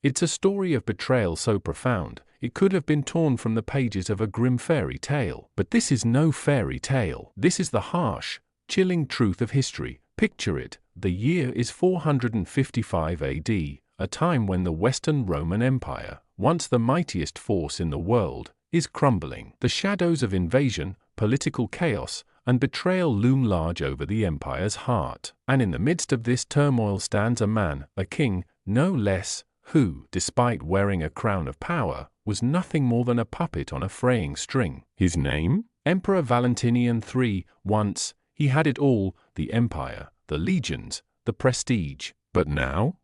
It's a story of betrayal so profound, it could have been torn from the pages of a grim fairy tale. But this is no fairy tale. This is the harsh, chilling truth of history. Picture it. The year is 455 AD, a time when the Western Roman Empire, once the mightiest force in the world, is crumbling. The shadows of invasion, political chaos, and betrayal loom large over the empire's heart. And in the midst of this turmoil stands a man, a king, no less, who, despite wearing a crown of power, was nothing more than a puppet on a fraying string. His name? Emperor Valentinian III. Once, he had it all, the empire, the legions, the prestige. But now,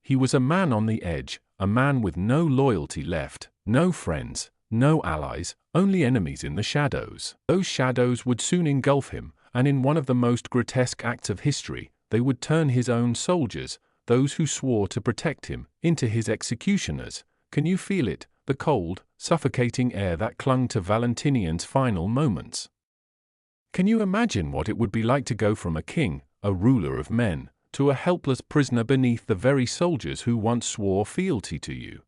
he was a man on the edge, a man with no loyalty left, no friends, no allies, only enemies in the shadows. Those shadows would soon engulf him, and in one of the most grotesque acts of history, they would turn his own soldiers, those who swore to protect him, into his executioners. Can you feel it, the cold, suffocating air that clung to Valentinian's final moments? Can you imagine what it would be like to go from a king, a ruler of men, to a helpless prisoner beneath the very soldiers who once swore fealty to you?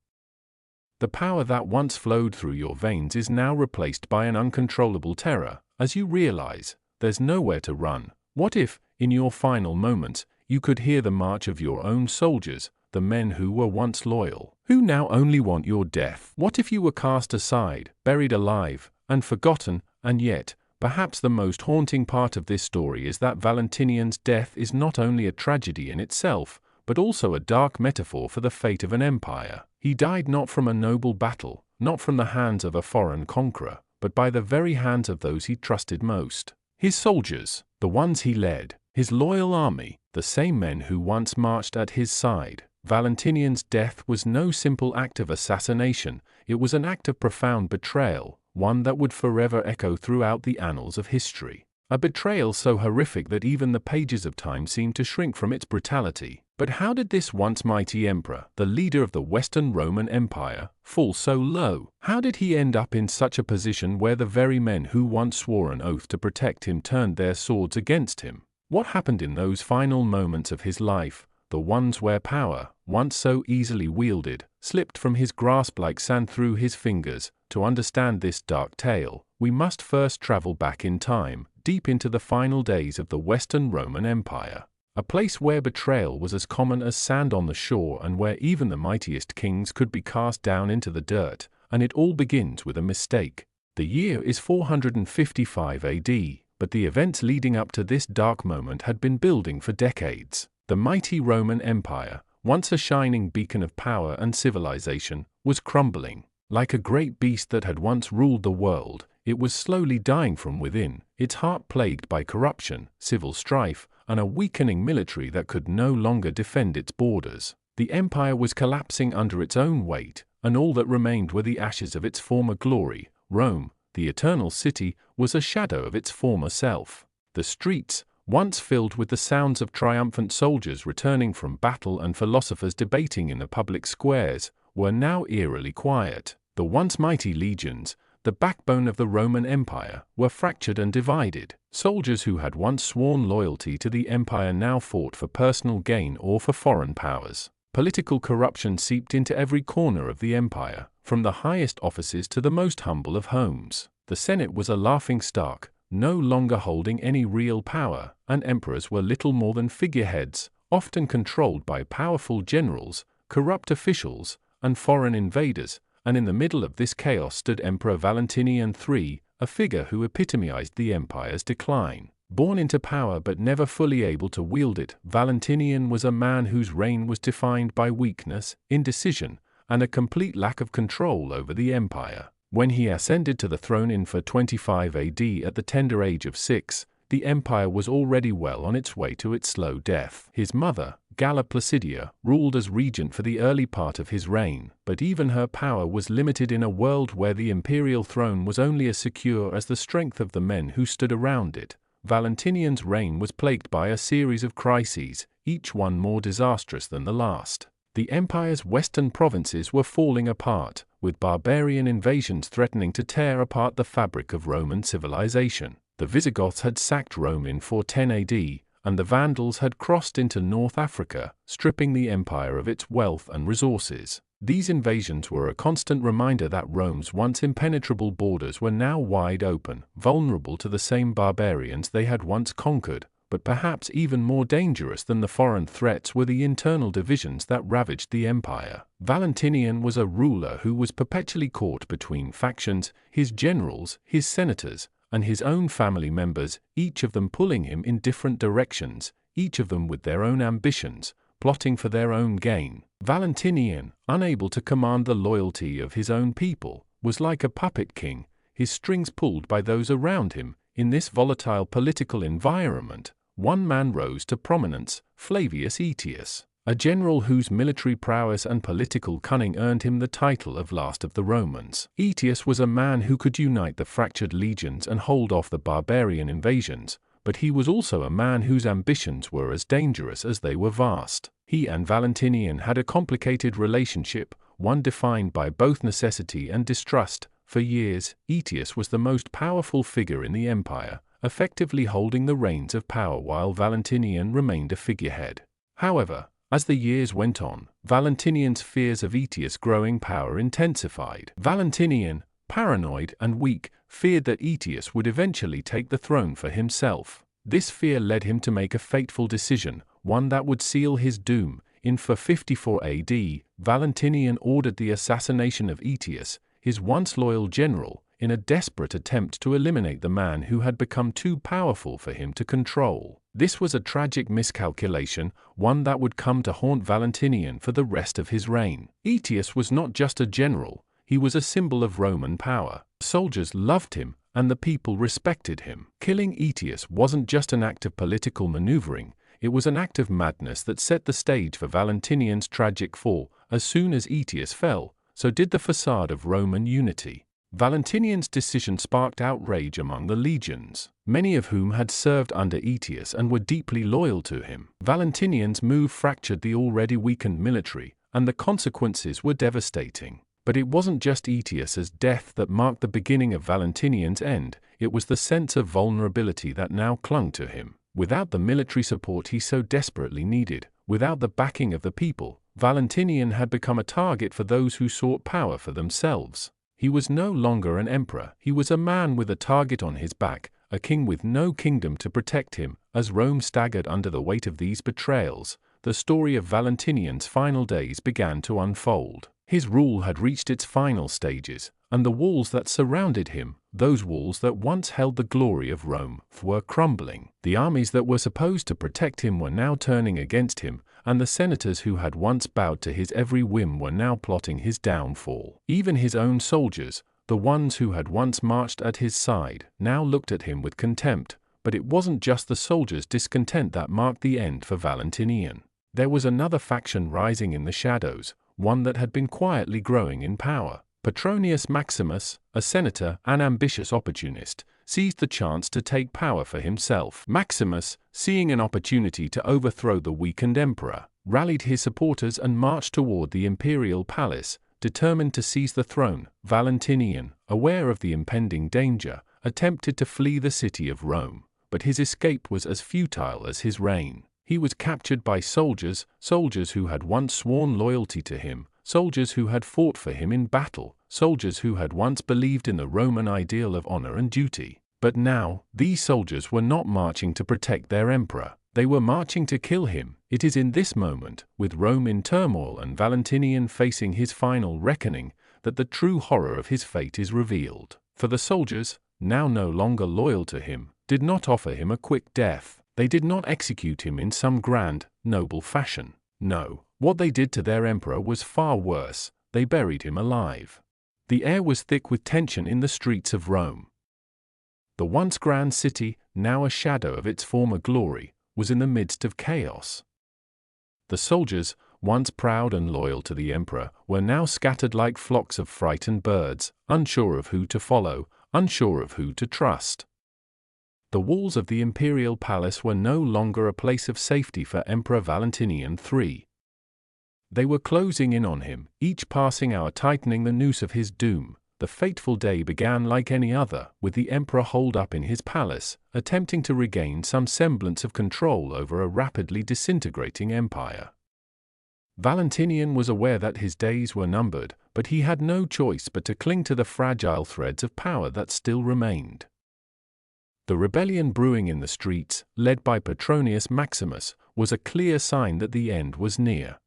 The power that once flowed through your veins is now replaced by an uncontrollable terror, as you realize there's nowhere to run. What if, in your final moments, you could hear the march of your own soldiers, the men who were once loyal, who now only want your death? What if you were cast aside, buried alive, and forgotten? And yet, perhaps the most haunting part of this story is that Valentinian's death is not only a tragedy in itself, but also a dark metaphor for the fate of an empire. He died not from a noble battle, not from the hands of a foreign conqueror, but by the very hands of those he trusted most. His soldiers, the ones he led, his loyal army, the same men who once marched at his side. Valentinian's death was no simple act of assassination, it was an act of profound betrayal, one that would forever echo throughout the annals of history. A betrayal so horrific that even the pages of time seemed to shrink from its brutality. But how did this once mighty emperor, the leader of the Western Roman Empire, fall so low? How did he end up in such a position where the very men who once swore an oath to protect him turned their swords against him? What happened in those final moments of his life, the ones where power, once so easily wielded, slipped from his grasp like sand through his fingers? To understand this dark tale, we must first travel back in time, deep into the final days of the Western Roman Empire. A place where betrayal was as common as sand on the shore and where even the mightiest kings could be cast down into the dirt, and it all begins with a mistake. The year is 455 AD, but the events leading up to this dark moment had been building for decades. The mighty Roman Empire, once a shining beacon of power and civilization, was crumbling. Like a great beast that had once ruled the world, it was slowly dying from within, its heart plagued by corruption, civil strife, and a weakening military that could no longer defend its borders. The empire was collapsing under its own weight, and all that remained were the ashes of its former glory. Rome, the eternal city, was a shadow of its former self. The streets, once filled with the sounds of triumphant soldiers returning from battle and philosophers debating in the public squares, were now eerily quiet. The once mighty legions, the backbone of the Roman Empire, were fractured and divided. Soldiers who had once sworn loyalty to the empire now fought for personal gain or for foreign powers. Political corruption seeped into every corner of the empire, from the highest offices to the most humble of homes. The Senate was a laughingstock, no longer holding any real power, and emperors were little more than figureheads, often controlled by powerful generals, corrupt officials, and foreign invaders. And in the middle of this chaos stood Emperor Valentinian III, a figure who epitomized the empire's decline. Born into power but never fully able to wield it, Valentinian was a man whose reign was defined by weakness, indecision, and a complete lack of control over the empire. When he ascended to the throne in 425 AD at the tender age of 6, the empire was already well on its way to its slow death. His mother, Galla Placidia, ruled as regent for the early part of his reign, but even her power was limited in a world where the imperial throne was only as secure as the strength of the men who stood around it. Valentinian's reign was plagued by a series of crises, each one more disastrous than the last. The empire's western provinces were falling apart, with barbarian invasions threatening to tear apart the fabric of Roman civilization. The Visigoths had sacked Rome in 410 AD, and the Vandals had crossed into North Africa, stripping the empire of its wealth and resources. These invasions were a constant reminder that Rome's once impenetrable borders were now wide open, vulnerable to the same barbarians they had once conquered. But perhaps even more dangerous than the foreign threats were the internal divisions that ravaged the empire. Valentinian was a ruler who was perpetually caught between factions, his generals, his senators, and his own family members, each of them pulling him in different directions, each of them with their own ambitions, plotting for their own gain. Valentinian, unable to command the loyalty of his own people, was like a puppet king, his strings pulled by those around him. In this volatile political environment, one man rose to prominence, Flavius Aetius, a general whose military prowess and political cunning earned him the title of Last of the Romans. Aetius was a man who could unite the fractured legions and hold off the barbarian invasions, but he was also a man whose ambitions were as dangerous as they were vast. He and Valentinian had a complicated relationship, one defined by both necessity and distrust. For years, Aetius was the most powerful figure in the empire, effectively holding the reins of power while Valentinian remained a figurehead. However, as the years went on, Valentinian's fears of Aetius' growing power intensified. Valentinian, paranoid and weak, feared that Aetius would eventually take the throne for himself. This fear led him to make a fateful decision, one that would seal his doom. In 454 AD, Valentinian ordered the assassination of Aetius, his once loyal general, in a desperate attempt to eliminate the man who had become too powerful for him to control. This was a tragic miscalculation, one that would come to haunt Valentinian for the rest of his reign. Aetius was not just a general, he was a symbol of Roman power. Soldiers loved him, and the people respected him. Killing Aetius wasn't just an act of political maneuvering, it was an act of madness that set the stage for Valentinian's tragic fall. As soon as Aetius fell, so did the facade of Roman unity. Valentinian's decision sparked outrage among the legions, many of whom had served under Aetius and were deeply loyal to him. Valentinian's move fractured the already weakened military, and the consequences were devastating. But it wasn't just Aetius's death that marked the beginning of Valentinian's end, it was the sense of vulnerability that now clung to him. Without the military support he so desperately needed, without the backing of the people, Valentinian had become a target for those who sought power for themselves. He was no longer an emperor, he was a man with a target on his back, a king with no kingdom to protect him. As Rome staggered under the weight of these betrayals, the story of Valentinian's final days began to unfold. His rule had reached its final stages, and the walls that surrounded him, those walls that once held the glory of Rome, were crumbling. The armies that were supposed to protect him were now turning against him, and the senators who had once bowed to his every whim were now plotting his downfall. Even his own soldiers, the ones who had once marched at his side, now looked at him with contempt. But it wasn't just the soldiers' discontent that marked the end for Valentinian. There was another faction rising in the shadows, one that had been quietly growing in power. Petronius Maximus, a senator, an ambitious opportunist, seized the chance to take power for himself. Maximus, seeing an opportunity to overthrow the weakened emperor, rallied his supporters and marched toward the imperial palace, determined to seize the throne. Valentinian, aware of the impending danger, attempted to flee the city of Rome, but his escape was as futile as his reign. He was captured by soldiers who had once sworn loyalty to him, soldiers who had fought for him in battle, soldiers who had once believed in the Roman ideal of honor and duty. But now, these soldiers were not marching to protect their emperor, they were marching to kill him. It is in this moment, with Rome in turmoil and Valentinian facing his final reckoning, that the true horror of his fate is revealed. For the soldiers, now no longer loyal to him, did not offer him a quick death. They did not execute him in some grand, noble fashion. No, what they did to their emperor was far worse, they buried him alive. The air was thick with tension in the streets of Rome. The once grand city, now a shadow of its former glory, was in the midst of chaos. The soldiers, once proud and loyal to the emperor, were now scattered like flocks of frightened birds, unsure of who to follow, unsure of who to trust. The walls of the imperial palace were no longer a place of safety for Emperor Valentinian III. They were closing in on him, each passing hour tightening the noose of his doom. The fateful day began like any other, with the emperor holed up in his palace, attempting to regain some semblance of control over a rapidly disintegrating empire. Valentinian was aware that his days were numbered, but he had no choice but to cling to the fragile threads of power that still remained. The rebellion brewing in the streets, led by Petronius Maximus, was a clear sign that the end was near.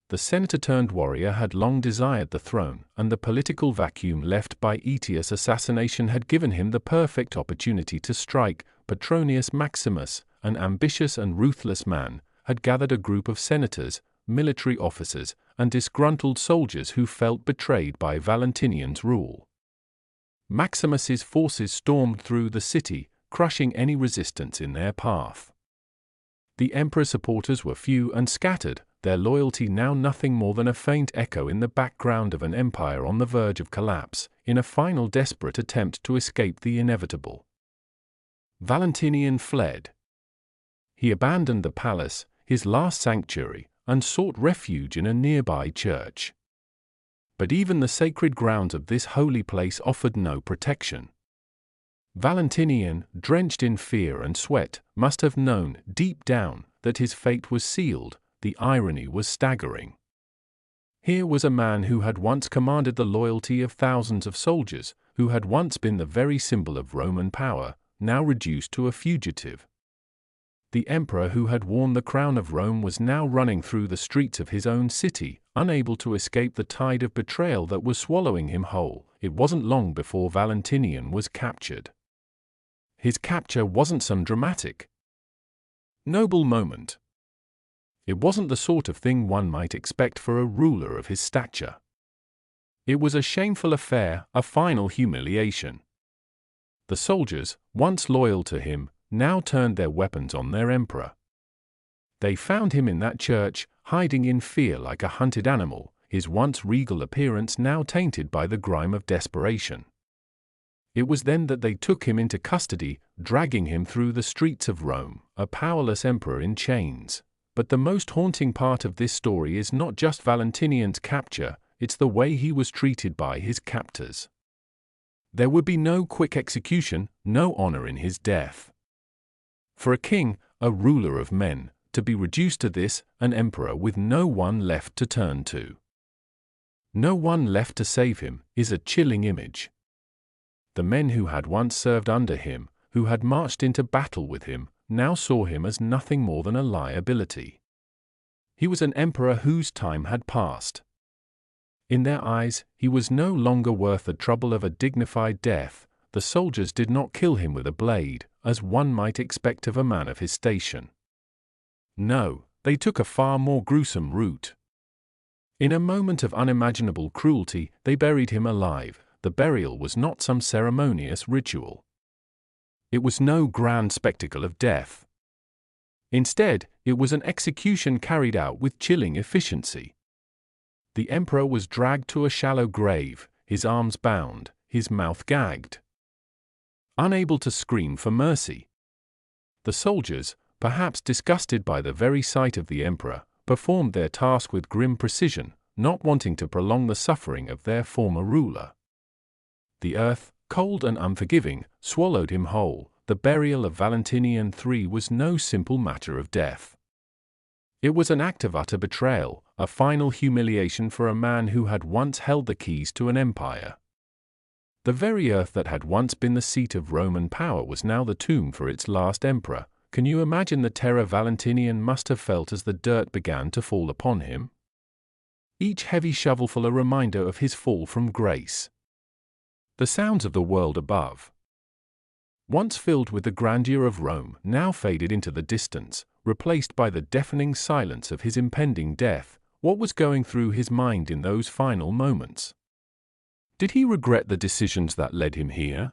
The senator-turned-warrior had long desired the throne, and the political vacuum left by Aetius' assassination had given him the perfect opportunity to strike. Petronius Maximus, an ambitious and ruthless man, had gathered a group of senators, military officers, and disgruntled soldiers who felt betrayed by Valentinian's rule. Maximus's forces stormed through the city, crushing any resistance in their path. The emperor's supporters were few and scattered, their loyalty now nothing more than a faint echo in the background of an empire on the verge of collapse, in a final desperate attempt to escape the inevitable. Valentinian fled. He abandoned the palace, his last sanctuary, and sought refuge in a nearby church. But even the sacred grounds of this holy place offered no protection. Valentinian, drenched in fear and sweat, must have known, deep down, that his fate was sealed. The irony was staggering. Here was a man who had once commanded the loyalty of thousands of soldiers, who had once been the very symbol of Roman power, now reduced to a fugitive. The emperor who had worn the crown of Rome was now running through the streets of his own city, unable to escape the tide of betrayal that was swallowing him whole. It wasn't long before Valentinian was captured. His capture wasn't some dramatic, noble moment. It wasn't the sort of thing one might expect for a ruler of his stature. It was a shameful affair, a final humiliation. The soldiers, once loyal to him, now turned their weapons on their emperor. They found him in that church, hiding in fear like a hunted animal, his once regal appearance now tainted by the grime of desperation. It was then that they took him into custody, dragging him through the streets of Rome, a powerless emperor in chains. But the most haunting part of this story is not just Valentinian's capture, it's the way he was treated by his captors. There would be no quick execution, no honor in his death. For a king, a ruler of men, to be reduced to this, an emperor with no one left to turn to, no one left to save him, is a chilling image. The men who had once served under him, who had marched into battle with him, now saw him as nothing more than a liability. He was an emperor whose time had passed. In their eyes, he was no longer worth the trouble of a dignified death. The soldiers did not kill him with a blade, as one might expect of a man of his station. No, they took a far more gruesome route. In a moment of unimaginable cruelty, they buried him alive. The burial was not some ceremonious ritual. It was no grand spectacle of death. Instead, it was an execution carried out with chilling efficiency. The emperor was dragged to a shallow grave, his arms bound, his mouth gagged, unable to scream for mercy. The soldiers, perhaps disgusted by the very sight of the emperor, performed their task with grim precision, not wanting to prolong the suffering of their former ruler. The earth, cold and unforgiving, swallowed him whole. The burial of Valentinian III was no simple matter of death. It was an act of utter betrayal, a final humiliation for a man who had once held the keys to an empire. The very earth that had once been the seat of Roman power was now the tomb for its last emperor. Can you imagine the terror Valentinian must have felt as the dirt began to fall upon him? Each heavy shovelful a reminder of his fall from grace. The sounds of the world above, once filled with the grandeur of Rome, now faded into the distance, replaced by the deafening silence of his impending death. What was going through his mind in those final moments? Did he regret the decisions that led him here?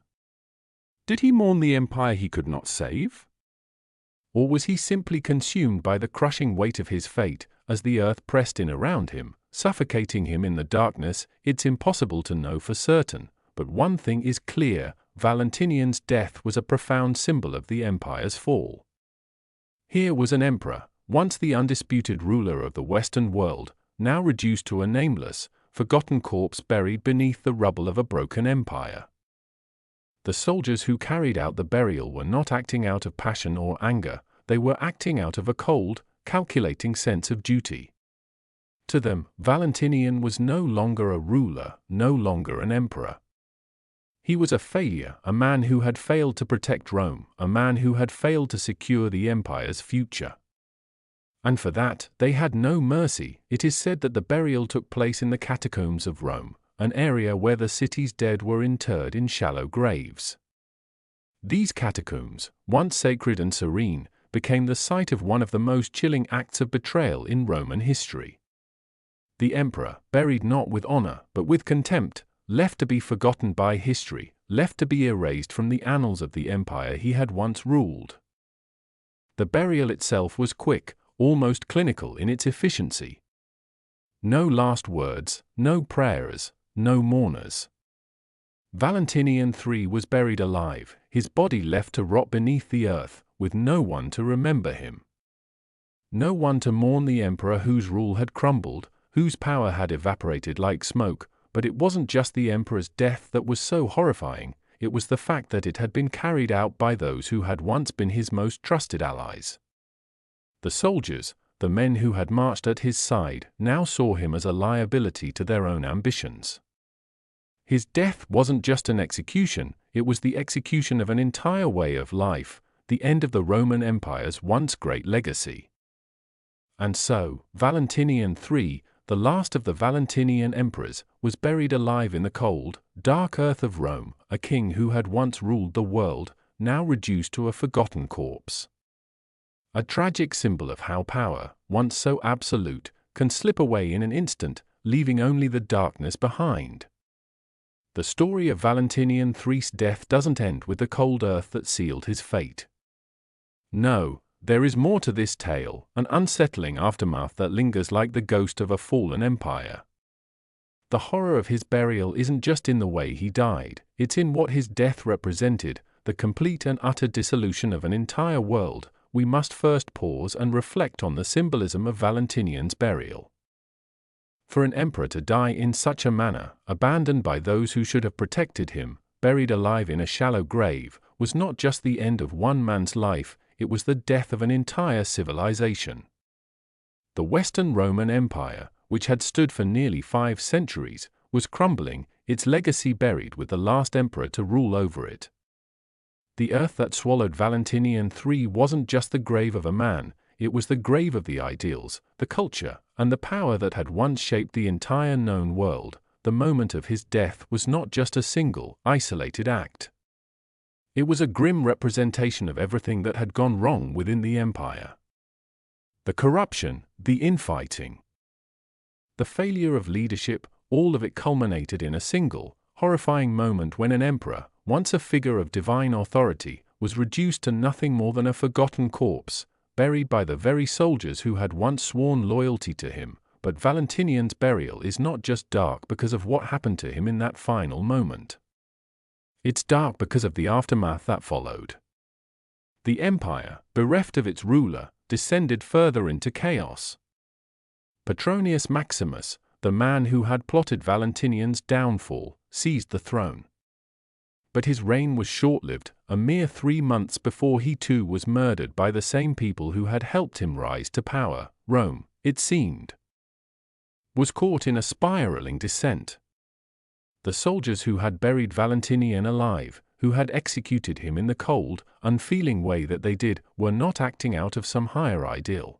Did he mourn the empire he could not save? Or was he simply consumed by the crushing weight of his fate, as the earth pressed in around him, suffocating him in the darkness? It's impossible to know for certain. But one thing is clear, Valentinian's death was a profound symbol of the empire's fall. Here was an emperor, once the undisputed ruler of the Western world, now reduced to a nameless, forgotten corpse buried beneath the rubble of a broken empire. The soldiers who carried out the burial were not acting out of passion or anger, they were acting out of a cold, calculating sense of duty. To them, Valentinian was no longer a ruler, no longer an emperor. He was a failure, a man who had failed to protect Rome, a man who had failed to secure the empire's future. And for that, they had no mercy. It is said that the burial took place in the catacombs of Rome, an area where the city's dead were interred in shallow graves. These catacombs, once sacred and serene, became the site of one of the most chilling acts of betrayal in Roman history. The emperor, buried not with honor, but with contempt, left to be forgotten by history, left to be erased from the annals of the empire he had once ruled. The burial itself was quick, almost clinical in its efficiency. No last words, no prayers, no mourners. Valentinian III was buried alive, his body left to rot beneath the earth, with no one to remember him. No one to mourn the emperor whose rule had crumbled, whose power had evaporated like smoke. But it wasn't just the emperor's death that was so horrifying, it was the fact that it had been carried out by those who had once been his most trusted allies. The soldiers, the men who had marched at his side, now saw him as a liability to their own ambitions. His death wasn't just an execution, it was the execution of an entire way of life, the end of the Roman Empire's once great legacy. And so, Valentinian III, the last of the Valentinian emperors, was buried alive in the cold, dark earth of Rome, a king who had once ruled the world, now reduced to a forgotten corpse. A tragic symbol of how power, once so absolute, can slip away in an instant, leaving only the darkness behind. The story of Valentinian III's death doesn't end with the cold earth that sealed his fate. No. There is more to this tale, an unsettling aftermath that lingers like the ghost of a fallen empire. The horror of his burial isn't just in the way he died, it's in what his death represented, the complete and utter dissolution of an entire world. We must first pause and reflect on the symbolism of Valentinian's burial. For an emperor to die in such a manner, abandoned by those who should have protected him, buried alive in a shallow grave, was not just the end of one man's life, it was the death of an entire civilization. The Western Roman Empire, which had stood for nearly 5 centuries, was crumbling, its legacy buried with the last emperor to rule over it. The earth that swallowed Valentinian III wasn't just the grave of a man, it was the grave of the ideals, the culture, and the power that had once shaped the entire known world. The moment of his death was not just a single, isolated act. It was a grim representation of everything that had gone wrong within the empire. The corruption, the infighting, the failure of leadership, all of it culminated in a single, horrifying moment when an emperor, once a figure of divine authority, was reduced to nothing more than a forgotten corpse, buried by the very soldiers who had once sworn loyalty to him. But Valentinian's burial is not just dark because of what happened to him in that final moment. It's dark because of the aftermath that followed. The empire, bereft of its ruler, descended further into chaos. Petronius Maximus, the man who had plotted Valentinian's downfall, seized the throne. But his reign was short-lived, a mere 3 months before he too was murdered by the same people who had helped him rise to power. Rome, it seemed, was caught in a spiraling descent. The soldiers who had buried Valentinian alive, who had executed him in the cold, unfeeling way that they did, were not acting out of some higher ideal.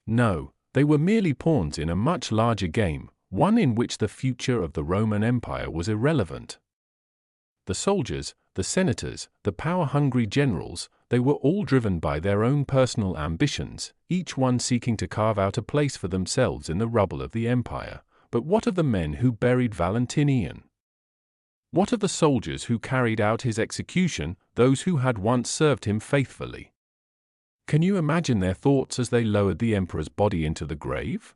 No, they were merely pawns in a much larger game, one in which the future of the Roman Empire was irrelevant. The soldiers, the senators, the power-hungry generals, they were all driven by their own personal ambitions, each one seeking to carve out a place for themselves in the rubble of the empire. But what of the men who buried Valentinian? What of the soldiers who carried out his execution, those who had once served him faithfully? Can you imagine their thoughts as they lowered the emperor's body into the grave?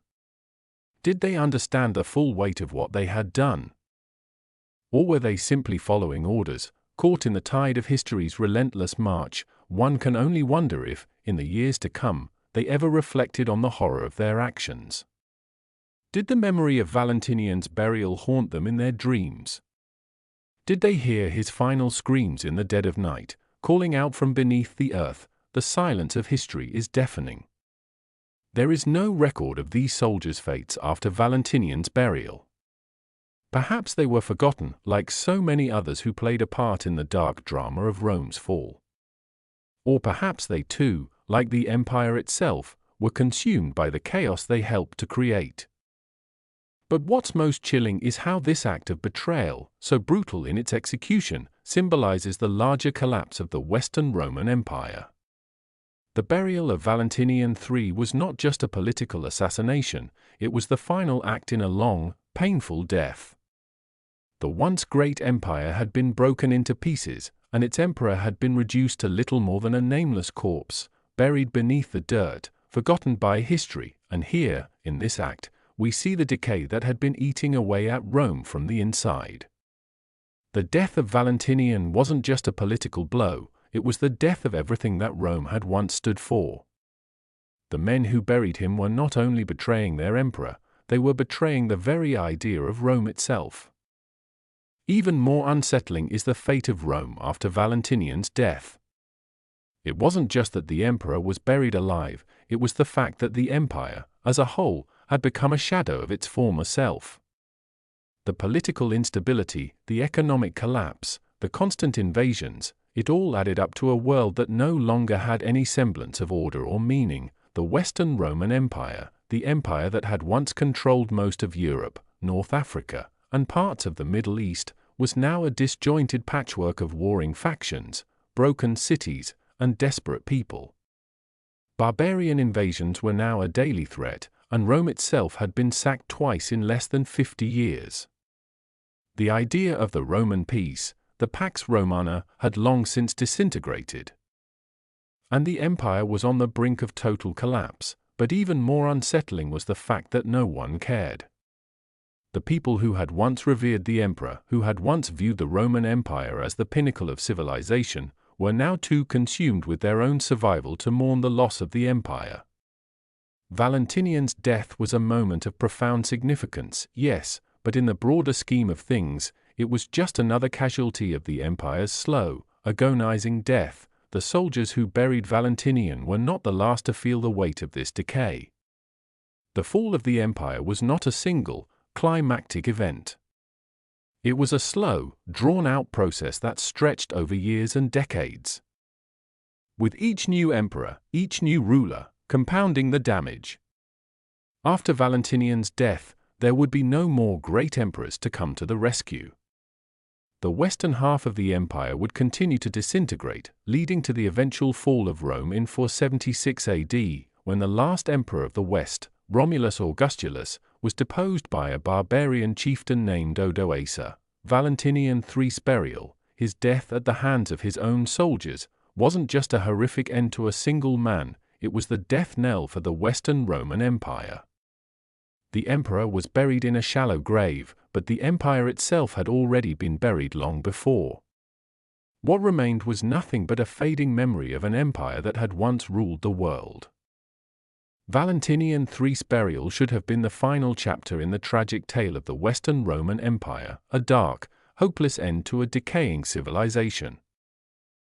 Did they understand the full weight of what they had done? Or were they simply following orders, caught in the tide of history's relentless march? One can only wonder if, in the years to come, they ever reflected on the horror of their actions. Did the memory of Valentinian's burial haunt them in their dreams? Did they hear his final screams in the dead of night, calling out from beneath the earth? The silence of history is deafening. There is no record of these soldiers' fates after Valentinian's burial. Perhaps they were forgotten, like so many others who played a part in the dark drama of Rome's fall. Or perhaps they too, like the empire itself, were consumed by the chaos they helped to create. But what's most chilling is how this act of betrayal, so brutal in its execution, symbolizes the larger collapse of the Western Roman Empire. The burial of Valentinian III was not just a political assassination, it was the final act in a long, painful death. The once great empire had been broken into pieces, and its emperor had been reduced to little more than a nameless corpse, buried beneath the dirt, forgotten by history, and here, in this act, we see the decay that had been eating away at Rome from the inside. The death of Valentinian wasn't just a political blow, it was the death of everything that Rome had once stood for. The men who buried him were not only betraying their emperor, they were betraying the very idea of Rome itself. Even more unsettling is the fate of Rome after Valentinian's death. It wasn't just that the emperor was buried alive, it was the fact that the empire, as a whole, had become a shadow of its former self. The political instability, the economic collapse, the constant invasions, it all added up to a world that no longer had any semblance of order or meaning. The Western Roman Empire, the empire that had once controlled most of Europe, North Africa, and parts of the Middle East, was now a disjointed patchwork of warring factions, broken cities, and desperate people. Barbarian invasions were now a daily threat, and Rome itself had been sacked twice in less than 50 years. The idea of the Roman peace, the Pax Romana, had long since disintegrated. And the empire was on the brink of total collapse, but even more unsettling was the fact that no one cared. The people who had once revered the emperor, who had once viewed the Roman Empire as the pinnacle of civilization, were now too consumed with their own survival to mourn the loss of the empire. Valentinian's death was a moment of profound significance, yes, but in the broader scheme of things, it was just another casualty of the empire's slow, agonizing death. The soldiers who buried Valentinian were not the last to feel the weight of this decay. The fall of the empire was not a single, climactic event. It was a slow, drawn-out process that stretched over years and decades. With each new emperor, each new ruler, compounding the damage. After Valentinian's death, there would be no more great emperors to come to the rescue. The western half of the empire would continue to disintegrate, leading to the eventual fall of Rome in 476 AD, when the last emperor of the West, Romulus Augustulus, was deposed by a barbarian chieftain named Odoacer. Valentinian III's burial, his death at the hands of his own soldiers, wasn't just a horrific end to a single man, it was the death knell for the Western Roman Empire. The emperor was buried in a shallow grave, but the empire itself had already been buried long before. What remained was nothing but a fading memory of an empire that had once ruled the world. Valentinian III's burial should have been the final chapter in the tragic tale of the Western Roman Empire, a dark, hopeless end to a decaying civilization.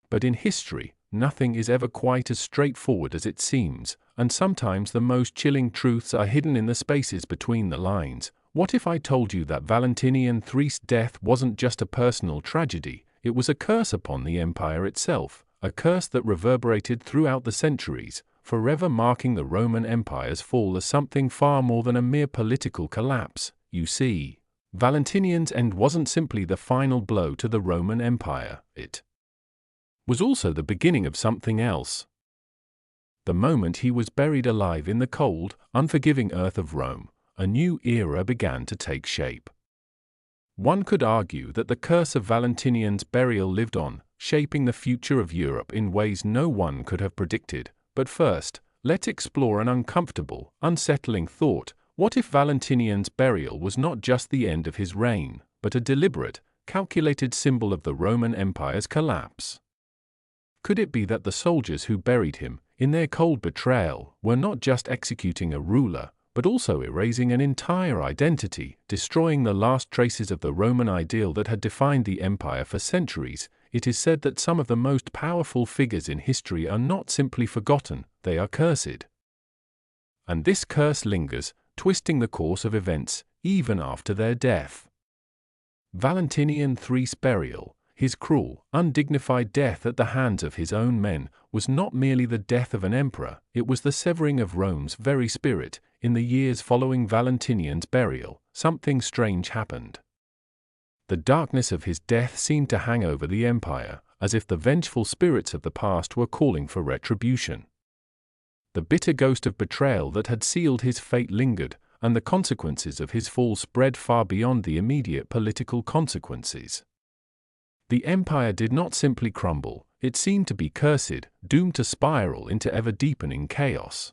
But in history, nothing is ever quite as straightforward as it seems, and sometimes the most chilling truths are hidden in the spaces between the lines. What if I told you that Valentinian III's death wasn't just a personal tragedy, it was a curse upon the empire itself, a curse that reverberated throughout the centuries, forever marking the Roman Empire's fall as something far more than a mere political collapse? You see, Valentinian's end wasn't simply the final blow to the Roman Empire, it was also the beginning of something else. The moment he was buried alive in the cold, unforgiving earth of Rome, a new era began to take shape. One could argue that the curse of Valentinian's burial lived on, shaping the future of Europe in ways no one could have predicted. But first, let's explore an uncomfortable, unsettling thought. What if Valentinian's burial was not just the end of his reign, but a deliberate, calculated symbol of the Roman Empire's collapse? Could it be that the soldiers who buried him, in their cold betrayal, were not just executing a ruler, but also erasing an entire identity, destroying the last traces of the Roman ideal that had defined the empire for centuries. It is said that some of the most powerful figures in history are not simply forgotten, they are cursed. And this curse lingers, twisting the course of events, even after their death. Valentinian III's burial, his cruel, undignified death at the hands of his own men, was not merely the death of an emperor, it was the severing of Rome's very spirit. In the years following Valentinian's burial, something strange happened. The darkness of his death seemed to hang over the empire, as if the vengeful spirits of the past were calling for retribution. The bitter ghost of betrayal that had sealed his fate lingered, and the consequences of his fall spread far beyond the immediate political consequences. The empire did not simply crumble, it seemed to be cursed, doomed to spiral into ever-deepening chaos.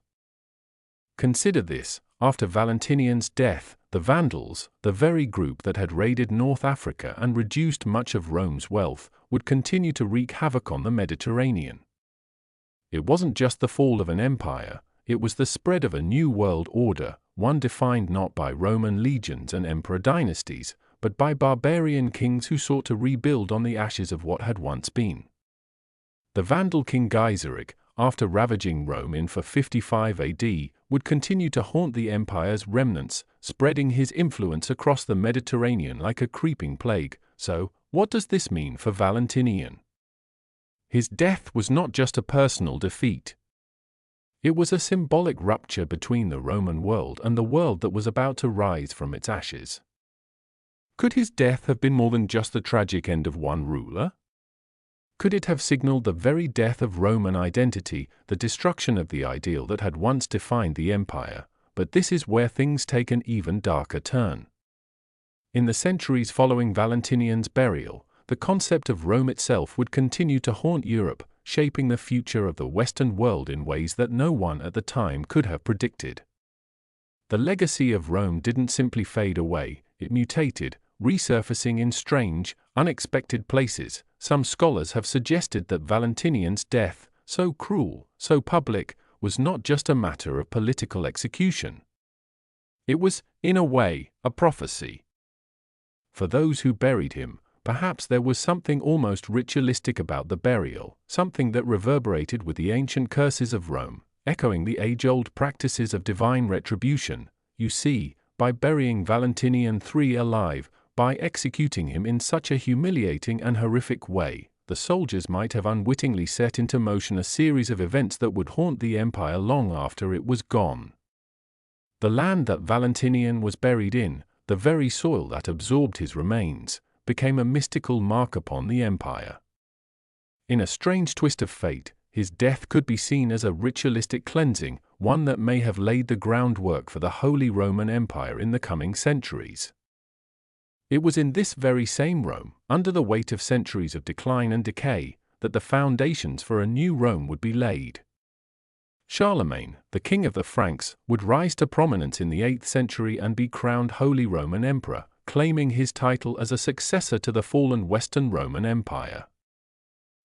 Consider this: after Valentinian's death, the Vandals, the very group that had raided North Africa and reduced much of Rome's wealth, would continue to wreak havoc on the Mediterranean. It wasn't just the fall of an empire, it was the spread of a new world order, one defined not by Roman legions and emperor dynasties, but by barbarian kings who sought to rebuild on the ashes of what had once been. The Vandal king Gaiseric, after ravaging Rome in 455 AD, would continue to haunt the empire's remnants, spreading his influence across the Mediterranean like a creeping plague. So, what does this mean for Valentinian? His death was not just a personal defeat. It was a symbolic rupture between the Roman world and the world that was about to rise from its ashes. Could his death have been more than just the tragic end of one ruler? Could it have signaled the very death of Roman identity, the destruction of the ideal that had once defined the empire? But this is where things take an even darker turn. In the centuries following Valentinian's burial, the concept of Rome itself would continue to haunt Europe, shaping the future of the Western world in ways that no one at the time could have predicted. The legacy of Rome didn't simply fade away, it mutated, resurfacing in strange, unexpected places. Some scholars have suggested that Valentinian's death, so cruel, so public, was not just a matter of political execution. It was, in a way, a prophecy. For those who buried him, perhaps there was something almost ritualistic about the burial, something that reverberated with the ancient curses of Rome, echoing the age-old practices of divine retribution. You see, by burying Valentinian III alive, by executing him in such a humiliating and horrific way, the soldiers might have unwittingly set into motion a series of events that would haunt the empire long after it was gone. The land that Valentinian was buried in, the very soil that absorbed his remains, became a mystical mark upon the empire. In a strange twist of fate, his death could be seen as a ritualistic cleansing, one that may have laid the groundwork for the Holy Roman Empire in the coming centuries. It was in this very same Rome, under the weight of centuries of decline and decay, that the foundations for a new Rome would be laid. Charlemagne, the king of the Franks, would rise to prominence in the 8th century and be crowned Holy Roman Emperor, claiming his title as a successor to the fallen Western Roman Empire.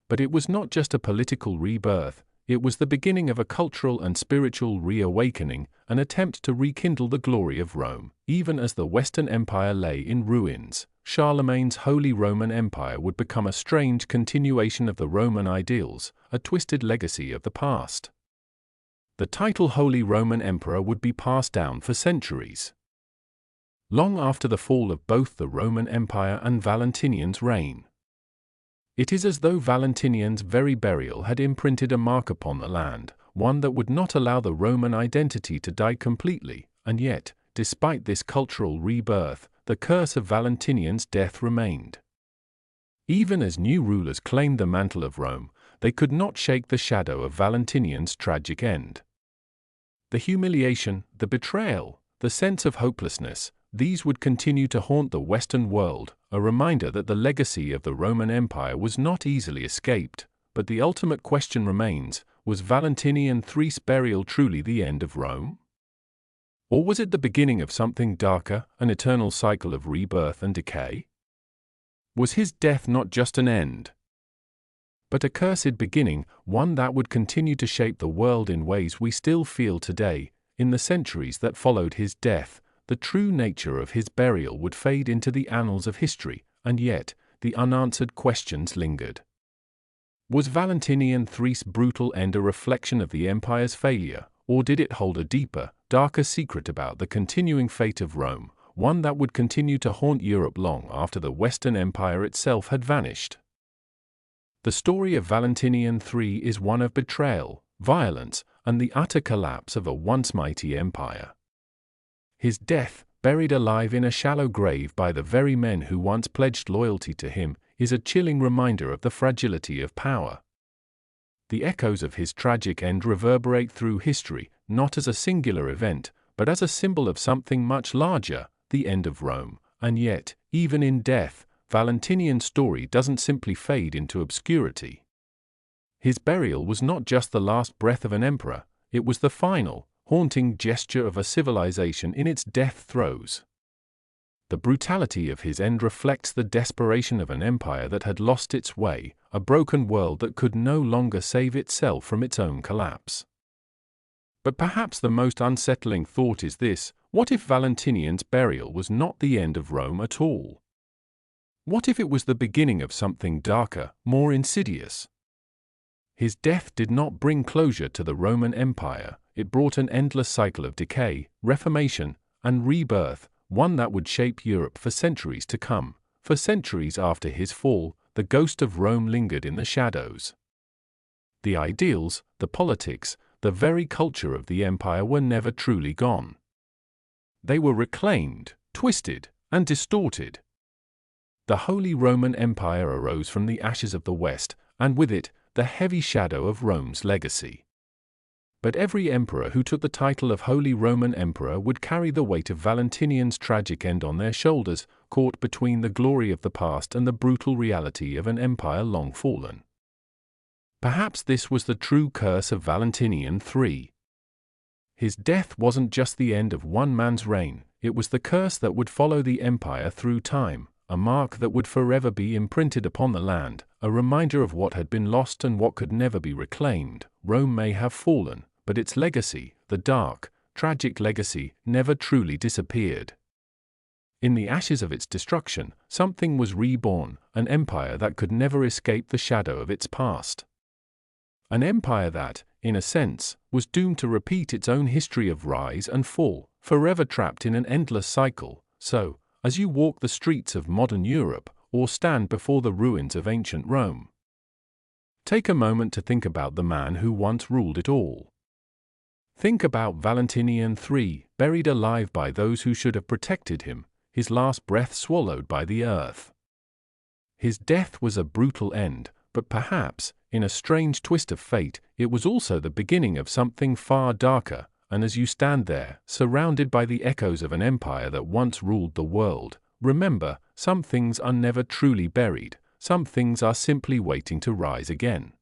But it was not just a political rebirth, it was the beginning of a cultural and spiritual reawakening, an attempt to rekindle the glory of Rome. Even as the Western Empire lay in ruins, Charlemagne's Holy Roman Empire would become a strange continuation of the Roman ideals, a twisted legacy of the past. The title Holy Roman Emperor would be passed down for centuries. Long after the fall of both the Roman Empire and Valentinian's reign. It is as though Valentinian's very burial had imprinted a mark upon the land, one that would not allow the Roman identity to die completely, and yet, despite this cultural rebirth, the curse of Valentinian's death remained. Even as new rulers claimed the mantle of Rome, they could not shake the shadow of Valentinian's tragic end. The humiliation, the betrayal, the sense of hopelessness, these would continue to haunt the Western world, a reminder that the legacy of the Roman Empire was not easily escaped. But the ultimate question remains, was Valentinian III's burial truly the end of Rome? Or was it the beginning of something darker, an eternal cycle of rebirth and decay? Was his death not just an end, but a cursed beginning, one that would continue to shape the world in ways we still feel today? in the centuries that followed his death, the true nature of his burial would fade into the annals of history, and yet, the unanswered questions lingered. Was Valentinian III's brutal end a reflection of the empire's failure, or did it hold a deeper, darker secret about the continuing fate of Rome, one that would continue to haunt Europe long after the Western Empire itself had vanished? The story of Valentinian III is one of betrayal, violence, and the utter collapse of a once mighty empire. His death, buried alive in a shallow grave by the very men who once pledged loyalty to him, is a chilling reminder of the fragility of power. The echoes of his tragic end reverberate through history, not as a singular event, but as a symbol of something much larger, the end of Rome. And yet, even in death, Valentinian's story doesn't simply fade into obscurity. His burial was not just the last breath of an emperor, it was the final, haunting gesture of a civilization in its death throes. The brutality of his end reflects the desperation of an empire that had lost its way, a broken world that could no longer save itself from its own collapse. But perhaps the most unsettling thought is this: what if Valentinian's burial was not the end of Rome at all? What if it was the beginning of something darker, more insidious? His death did not bring closure to the Roman Empire, it brought an endless cycle of decay, reformation, and rebirth, one that would shape Europe for centuries to come. For centuries after his fall, the ghost of Rome lingered in the shadows. The ideals, the politics, the very culture of the empire were never truly gone. They were reclaimed, twisted, and distorted. The Holy Roman Empire arose from the ashes of the West, and with it, the heavy shadow of Rome's legacy. But every emperor who took the title of Holy Roman Emperor would carry the weight of Valentinian's tragic end on their shoulders, caught between the glory of the past and the brutal reality of an empire long fallen. Perhaps this was the true curse of Valentinian III. His death wasn't just the end of one man's reign, it was the curse that would follow the empire through time, a mark that would forever be imprinted upon the land, a reminder of what had been lost and what could never be reclaimed. Rome may have fallen, but its legacy, the dark, tragic legacy, never truly disappeared. In the ashes of its destruction, something was reborn, an empire that could never escape the shadow of its past. An empire that, in a sense, was doomed to repeat its own history of rise and fall, forever trapped in an endless cycle. So, as you walk the streets of modern Europe, or stand before the ruins of ancient Rome, take a moment to think about the man who once ruled it all. Think about Valentinian III, buried alive by those who should have protected him, his last breath swallowed by the earth. His death was a brutal end, but perhaps, in a strange twist of fate, it was also the beginning of something far darker. And as you stand there, surrounded by the echoes of an empire that once ruled the world, remember, some things are never truly buried, some things are simply waiting to rise again.